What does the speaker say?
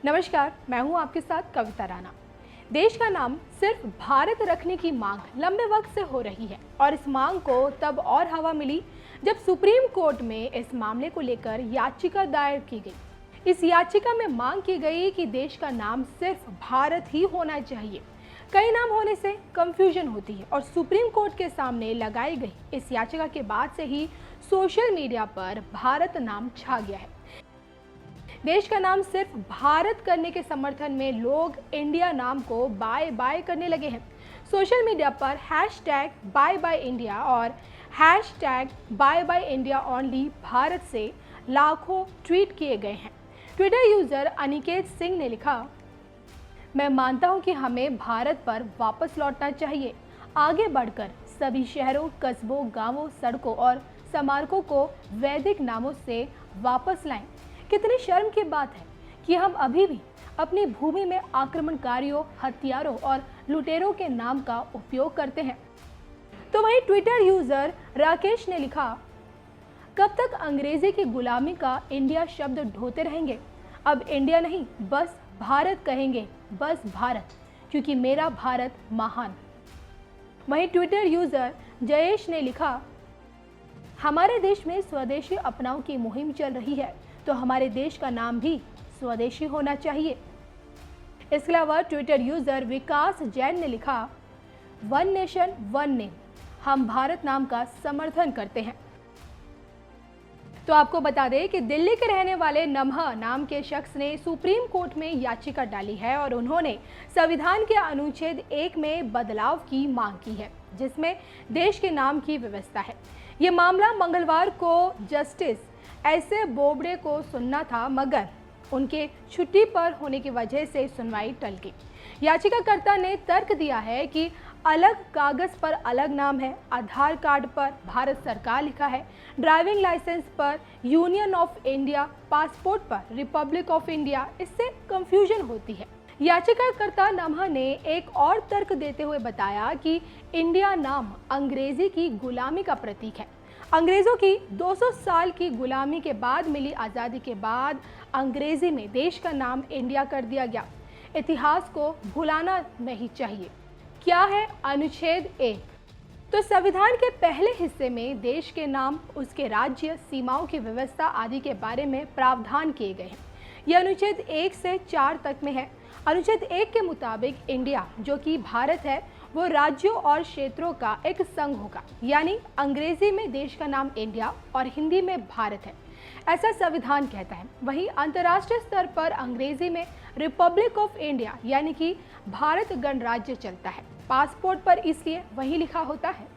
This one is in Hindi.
नमस्कार, मैं हूं आपके साथ कविता राणा। देश का नाम सिर्फ भारत रखने की मांग लंबे वक्त से हो रही है और इस मांग को तब और हवा मिली जब सुप्रीम कोर्ट में इस मामले को लेकर याचिका दायर की गई। इस याचिका में मांग की गई कि देश का नाम सिर्फ भारत ही होना चाहिए। कई नाम होने से कंफ्यूजन होती है और सुप्रीम कोर्ट के सामने लगाई गई इस याचिका के बाद से ही सोशल मीडिया पर भारत नाम छा गया है। देश का नाम सिर्फ भारत करने के समर्थन में लोग इंडिया नाम को बाय बाय करने लगे हैं। सोशल मीडिया पर हैशटैग बाय बाय इंडिया और hashtag bye bye India only Bharat से लाखों ट्वीट किए गए हैं। ट्विटर यूजर अनिकेत सिंह ने लिखा, मैं मानता हूं कि हमें भारत पर वापस लौटना चाहिए। आगे बढ़कर सभी शहरों, कस्बों, गांवों, सड़कों और स्मारकों को वैदिक नामों से वापस लाएं। कितनी शर्म की बात है कि हम अभी भी अपनी भूमि में आक्रमणकारियों, हत्यारों और लुटेरों के नाम का उपयोग करते हैं। तो वहीं ट्विटर यूजर राकेश ने लिखा, कब तक अंग्रेजी की गुलामी का इंडिया शब्द ढोते रहेंगे। अब इंडिया नहीं, बस भारत कहेंगे, बस भारत, क्योंकि मेरा भारत महान। वहीं ट्विटर यूजर जयेश ने लिखा, हमारे देश में स्वदेशी अपनाओ की मुहिम चल रही है, तो हमारे देश का नाम भी स्वदेशी होना चाहिए। इसके अलावा ट्विटर यूजर विकास जैन ने लिखा, वन नेशन वन नेम, हम भारत नाम का समर्थन करते हैं। तो आपको बता दें कि दिल्ली के रहने वाले नम्हा नाम के शख्स ने सुप्रीम कोर्ट में याचिका डाली है और उन्होंने संविधान के अनुच्छेद 1 में बदलाव की मांग की है, जिसमें देश के नाम की व्यवस्था है। ये मामला मंगलवार को जस्टिस ऐसे बोबड़े को सुनना था, मगर उनके छुट्टी पर होने की वजह से सुनवाई टल गई। याचिकाकर्ता ने तर्क दिया है कि अलग कागज पर अलग नाम है, आधार कार्ड पर भारत सरकार लिखा है, ड्राइविंग लाइसेंस पर यूनियन ऑफ इंडिया, पासपोर्ट पर रिपब्लिक ऑफ इंडिया, इससे कंफ्यूजन होती है। याचिकाकर्ता नम्हा ने एक और तर्क देते हुए बताया कि इंडिया नाम अंग्रेजी की गुलामी का प्रतीक है। अंग्रेजों की 200 साल की गुलामी के बाद मिली आज़ादी के बाद अंग्रेजी में देश का नाम इंडिया कर दिया गया। इतिहास को भुलाना नहीं चाहिए। क्या है अनुच्छेद 1? तो संविधान के पहले हिस्से में देश के नाम, उसके राज्य, सीमाओं की व्यवस्था आदि के बारे में प्रावधान किए गए हैं। यह अनुच्छेद 1 से 4 तक में है। अनुच्छेद 1 के मुताबिक इंडिया, जो कि भारत है, वो राज्यों और क्षेत्रों का एक संघ होगा, यानी अंग्रेजी में देश का नाम इंडिया और हिंदी में भारत है, ऐसा संविधान कहता है। वहीं अंतर्राष्ट्रीय स्तर पर अंग्रेजी में रिपब्लिक ऑफ इंडिया यानी कि भारत गणराज्य चलता है। पासपोर्ट पर इसलिए वही लिखा होता है।